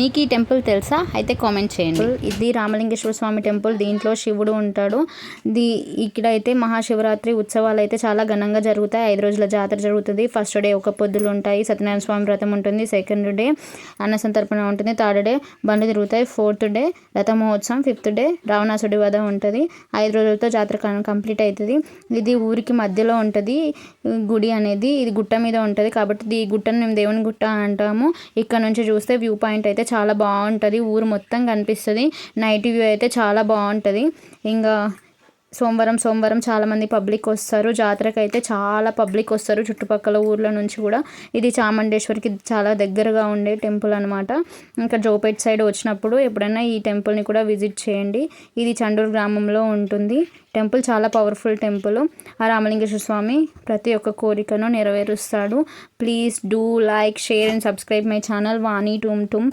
మీకు ఈ టెంపుల్ తెలుసా? అయితే కామెంట్ చేయండి. ఇది రామలింగేశ్వర స్వామి టెంపుల్. దీంట్లో శివుడు ఉంటాడు. ఇక్కడైతే మహాశివరాత్రి ఉత్సవాలు అయితే చాలా ఘనంగా జరుగుతాయి. 5 రోజుల జాతర జరుగుతుంది. ఫస్ట్ డే ఒక పొద్దులు ఉంటాయి. సత్యనారాయణ స్వామి వ్రతం ఉంటుంది. సెకండ్ డే అన్న సంతర్పణ ఉంటుంది. థర్డ్ డే బండ్లు తిరుగుతాయి. ఫోర్త్ డే రథ మహోత్సవం. ఫిఫ్త్ డే రావణాసుడి వధ ఉంటుంది. 5 రోజులతో జాతర కంప్లీట్ అవుతుంది. ఇది ఊరికి మధ్యలో ఉంటుంది గుడి అనేది. ఇది గుట్ట మీద ఉంటుంది కాబట్టి ఈ గుట్టను మేము దేవుని గుట్ట అంటాము. ఇక్కడ నుంచి చూస్తే వ్యూ పాయింట్ అయితే చాలా బాగుంటుంది. ఊరు మొత్తం కనిపిస్తుంది. నైట్ వ్యూ అయితే చాలా బాగుంటుంది. ఇంకా సోమవారం చాలామంది పబ్లిక్ వస్తారు. జాతరకు అయితే చాలా పబ్లిక్ వస్తారు చుట్టుపక్కల ఊర్ల నుంచి కూడా. ఇది చాముండేశ్వరికి చాలా దగ్గరగా ఉండే టెంపుల్ అనమాట. ఇంకా జోపేట్ సైడ్ వచ్చినప్పుడు ఎప్పుడైనా ఈ టెంపుల్ని కూడా విజిట్ చేయండి. ఇది చండూరు గ్రామంలో ఉంటుంది. టెంపుల్ చాలా పవర్ఫుల్ టెంపుల్. ఆ రామలింగేశ్వర స్వామి ప్రతి ఒక్క కోరికను నెరవేరుస్తాడు. Please do like, share and subscribe my channel Vani టూమ్ టూమ్.